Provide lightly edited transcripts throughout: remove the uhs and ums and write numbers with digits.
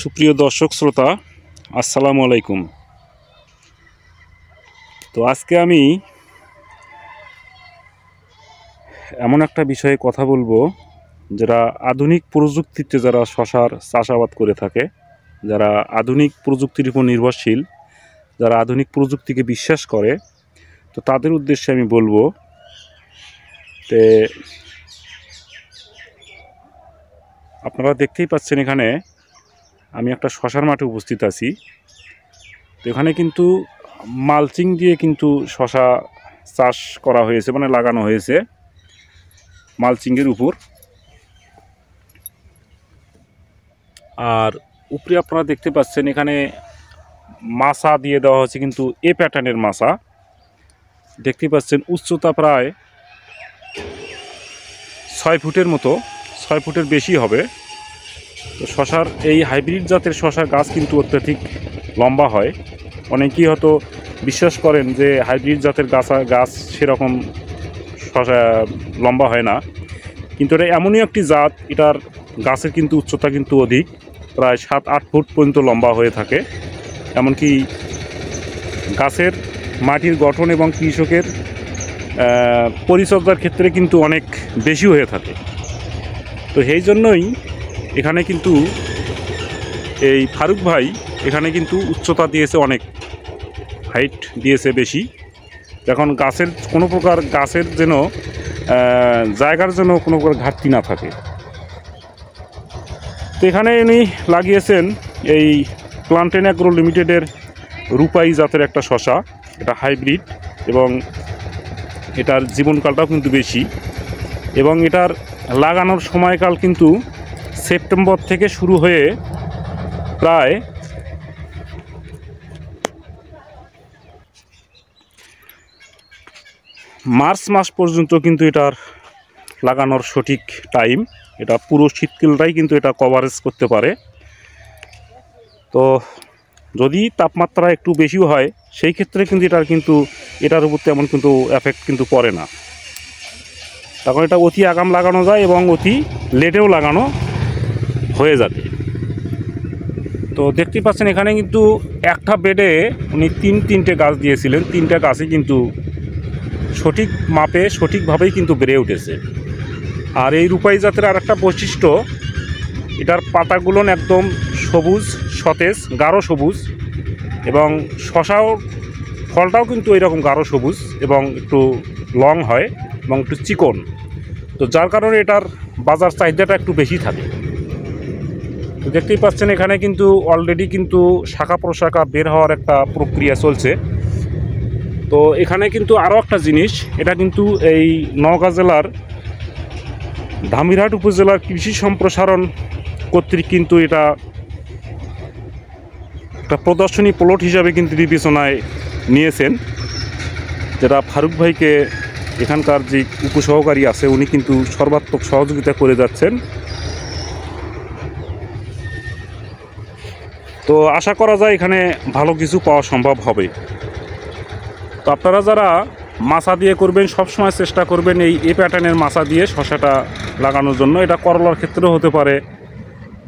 সুপ্রিয় দর্শক শ্রোতা, আসসালামু আলাইকুম। তো আজকে আমি এমন একটা বিষয়ে কথা বলবো, যারা আধুনিক প্রযুক্তিতে যারা শশার চাষাবাদ করে থাকে, যারা আধুনিক প্রযুক্তির উপর নির্ভরশীল, যারা আধুনিক প্রযুক্তিকে বিশ্বাস করে, তো তাদের উদ্দেশ্যে আমি বলবো। তে আপনারা দেখতেই পাচ্ছেন, এখানে আমি একটা শশার মাঠে উপস্থিত আছি। তো এখানে কিন্তু মালচিং দিয়ে কিন্তু শশা চাষ করা হয়েছে, মানে লাগানো হয়েছে মালচিংয়ের উপর। আর উপরে আপনারা দেখতে পাচ্ছেন এখানে মাছা দিয়ে দেওয়া হচ্ছে, কিন্তু এ প্যাটার্নের মাছা দেখতে পাচ্ছেন। উচ্চতা প্রায় 6 ফুটের মতো, 6 ফুটের বেশি হবে। তো শশার এই হাইব্রিড জাতের শশার গাছ কিন্তু অত্যধিক লম্বা হয়। অনেকেই হয়তো বিশ্বাস করেন যে হাইব্রিড জাতের গাছ সেরকম শশা লম্বা হয় না, কিন্তু এটা এমনই একটি জাত, এটার গাছের কিন্তু উচ্চতা কিন্তু অধিক, প্রায় 7-8 ফুট পর্যন্ত লম্বা হয়ে থাকে। এমনকি গাছের মাটির গঠন এবং কৃষকের পরিচর্যার ক্ষেত্রে কিন্তু অনেক বেশি হয়ে থাকে। তো সেই জন্যই এখানে কিন্তু এই ফারুক ভাই এখানে কিন্তু উচ্চতা দিয়েছে, অনেক হাইট দিয়েছে বেশি। এখন গাছের কোনো প্রকার গাছের যেন জায়গার জন্য কোনো প্রকার ঘাটতি না থাকে। তো এখানে উনি লাগিয়েছেন এই প্লান্টেন অ্যাগ্রো লিমিটেডের রূপাই জাতের একটা শশা। এটা হাইব্রিড এবং এটার জীবনকালটাও কিন্তু বেশি, এবং এটার লাগানোর সময়কাল কিন্তু সেপ্টেম্বর থেকে শুরু হয়ে প্রায় মার্চ মাস পর্যন্ত কিন্তু এটার লাগানোর সঠিক টাইম। এটা পুরো শীতকালটাই কিন্তু এটা কভারেজ করতে পারে। তো যদি তাপমাত্রা একটু বেশিও হয়, সেই ক্ষেত্রে কিন্তু এটার উপর তেমন কিন্তু এফেক্ট কিন্তু পড়ে না। তখন এটা অতি আগাম লাগানো যায় এবং অতি লেটেও লাগানো হয়ে যাবে। তো দেখতেই পাচ্ছেন এখানে কিন্তু একটা বেডে উনি তিনটে গাছ দিয়েছিলেন। 3টা গাছই কিন্তু সঠিক মাপে সঠিকভাবেই কিন্তু বেড়ে উঠেছে। আর এই রূপাই জাতের আর একটা বৈশিষ্ট্য, এটার পাতাগুলো একদম সবুজ, সতেজ, গাঢ় সবুজ, এবং শশাও ফলটাও কিন্তু এরকম গাঢ় সবুজ এবং একটু লং হয় এবং একটু চিকন। তো যার কারণে এটার বাজার চাহিদাটা একটু বেশি থাকে। তো দেখতেই পাচ্ছেন এখানে কিন্তু অলরেডি কিন্তু শাখা প্রশাখা বের হওয়ার একটা প্রক্রিয়া চলছে। তো এখানে কিন্তু আরও একটা জিনিস, এটা কিন্তু এই নওগাঁ জেলার ধামিরহাট উপজেলার কৃষি সম্প্রসারণ কর্তৃক কিন্তু এটা একটা প্রদর্শনী প্লট হিসাবে কিন্তু বিবেচনায় নিয়েছেন, যেটা ফারুক ভাইকে এখানকার যে উপসহকারী আছে উনি কিন্তু সর্বাত্মক সহযোগিতা করে যাচ্ছেন। তো আশা করা যায় এখানে ভালো কিছু পাওয়া সম্ভব হবে। তো আপনারা যারা মাছা দিয়ে করবেন, সবসময় চেষ্টা করবেন এই এ প্যাটার্নের মাছা দিয়ে শশাটা লাগানোর জন্য। এটা করলার ক্ষেত্রেও হতে পারে,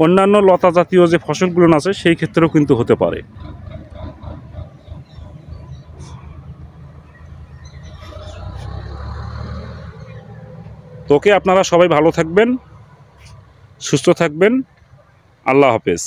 অন্যান্য লতা জাতীয় যে ফসলগুলো আছে সেই ক্ষেত্রেও কিন্তু হতে পারে। তোকে আপনারা সবাই ভালো থাকবেন, সুস্থ থাকবেন। আল্লাহ হাফেজ।